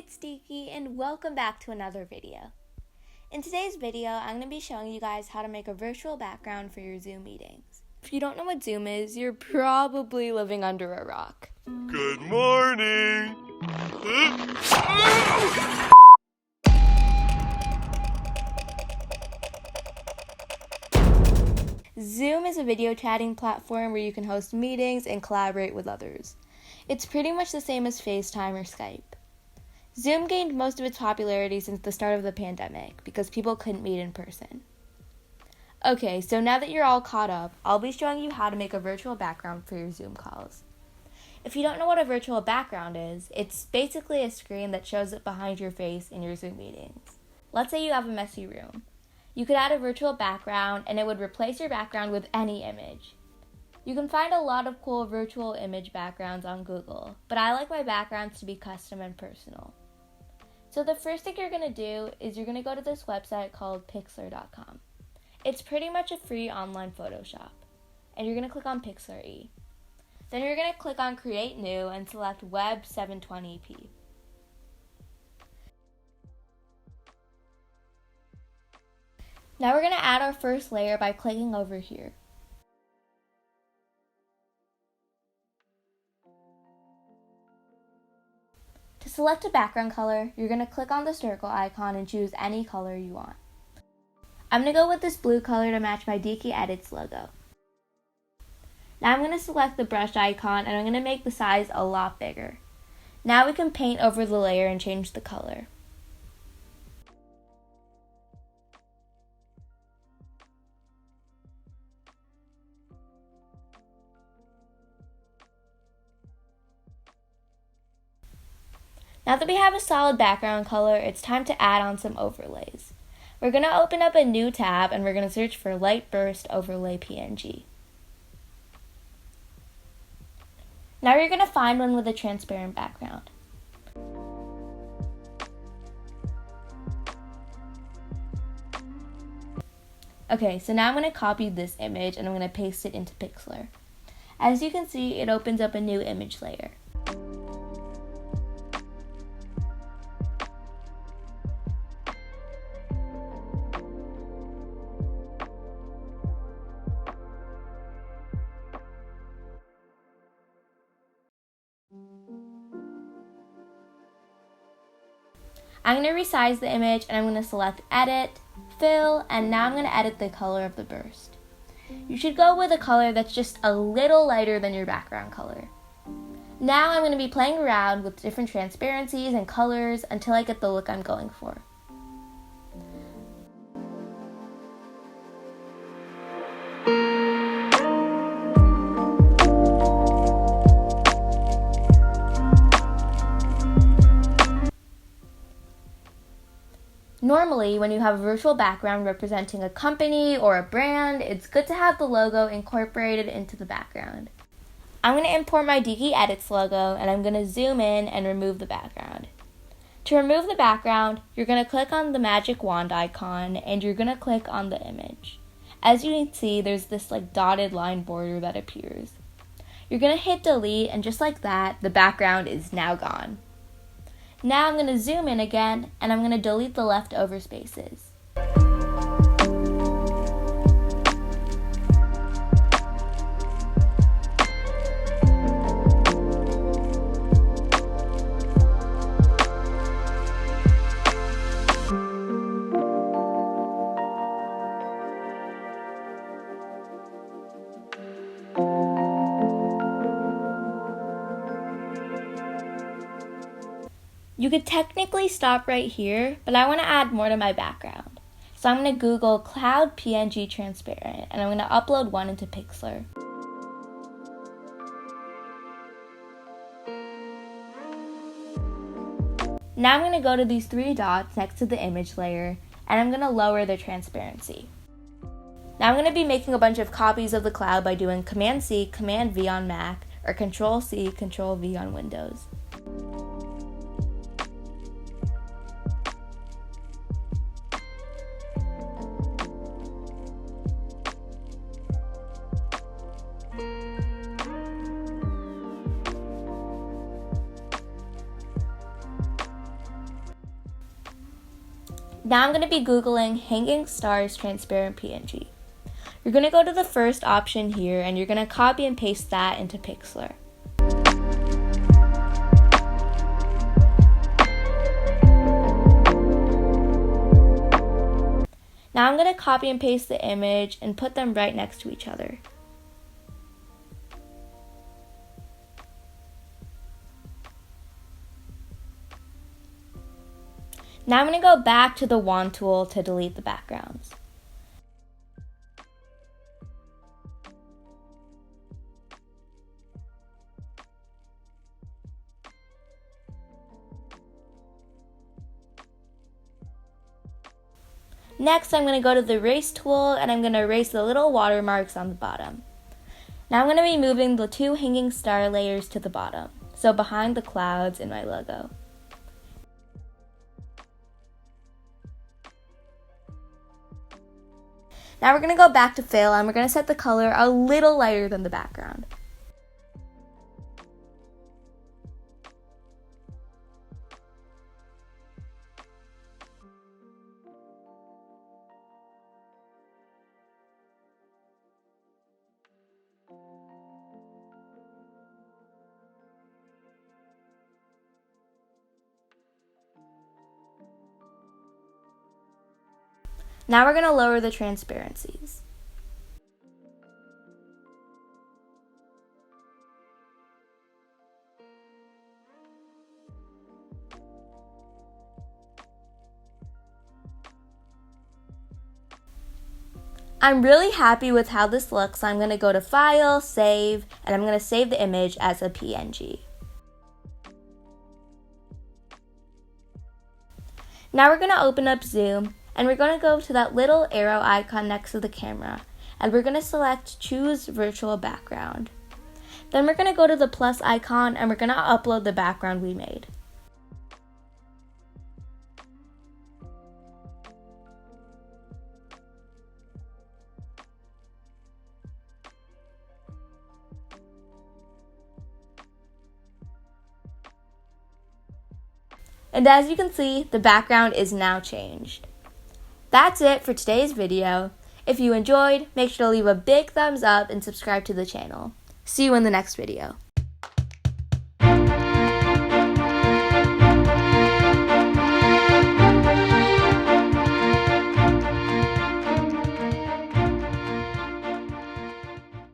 it's Deeki and welcome back to another video. In today's video, I'm going to be showing you guys how to make a virtual background for your Zoom meetings. If you don't know what Zoom is, you're probably living under a rock. Good morning! Zoom is a video chatting platform where you can host meetings and collaborate with others. It's pretty much the same as FaceTime or Skype. Zoom gained most of its popularity since the start of the pandemic because people couldn't meet in person. Okay, so now that you're all caught up, I'll be showing you how to make a virtual background for your Zoom calls. If you don't know what a virtual background is, it's basically a screen that shows up behind your face in your Zoom meetings. Let's say you have a messy room. You could add a virtual background and it would replace your background with any image. You can find a lot of cool virtual image backgrounds on Google, but I like my backgrounds to be custom and personal. So the first thing you're going to do is you're going to go to this website called Pixlr.com. It's pretty much a free online Photoshop, and you're going to click on Pixlr. Then you're going to click on Create New and select Web 720p. Now we're going to add our first layer by clicking over here. To select a background color, you're going to click on the circle icon and choose any color you want. I'm going to go with this blue color to match my Deeki Edits logo. Now I'm going to select the brush icon and I'm going to make the size a lot bigger. Now we can paint over the layer and change the color. Now that we have a solid background color, it's time to add on some overlays. We're going to open up a new tab and we're going to search for Light Burst Overlay PNG. Now you're going to find one with a transparent background. Okay, so now I'm going to copy this image and I'm going to paste it into Pixlr. As you can see, it opens up a new image layer. I'm going to resize the image and I'm going to select Edit, Fill, and now I'm going to edit the color of the burst. You should go with a color that's just a little lighter than your background color. Now I'm going to be playing around with different transparencies and colors until I get the look I'm going for. Normally, when you have a virtual background representing a company or a brand, it's good to have the logo incorporated into the background. I'm going to import my Deeki Edits logo and I'm going to zoom in and remove the background. To remove the background, you're going to click on the magic wand icon and you're going to click on the image. As you can see, there's this dotted line border that appears. You're going to hit delete and just like that, the background is now gone. Now I'm going to zoom in again, and I'm going to delete the leftover spaces. You could technically stop right here, but I want to add more to my background. So I'm going to Google Cloud PNG Transparent, and I'm going to upload one into Pixlr. Now I'm going to go to these three dots next to the image layer, and I'm going to lower the transparency. Now I'm going to be making a bunch of copies of the cloud by doing Command-C, Command-V on Mac, or Control-C, Control-V on Windows. Now I'm going to be Googling hanging stars transparent PNG. You're going to go to the first option here and you're going to copy and paste that into Pixlr. Now I'm going to copy and paste the image and put them right next to each other. Now I'm going to go back to the wand tool to delete the backgrounds. Next, I'm going to go to the erase tool and I'm going to erase the little watermarks on the bottom. Now I'm going to be moving the two hanging star layers to the bottom, so behind the clouds in my logo. Now we're going to go back to fill and we're going to set the color a little lighter than the background. Now we're going to lower the transparencies. I'm really happy with how this looks, so I'm going to go to File, Save, and I'm going to save the image as a PNG. Now we're going to open up Zoom, and we're going to go to that little arrow icon next to the camera, and we're going to select Choose Virtual Background. Then we're going to go to the plus icon, and we're going to upload the background we made. And as you can see, the background is now changed. That's it for today's video. If you enjoyed, make sure to leave a big thumbs up and subscribe to the channel. See you in the next video.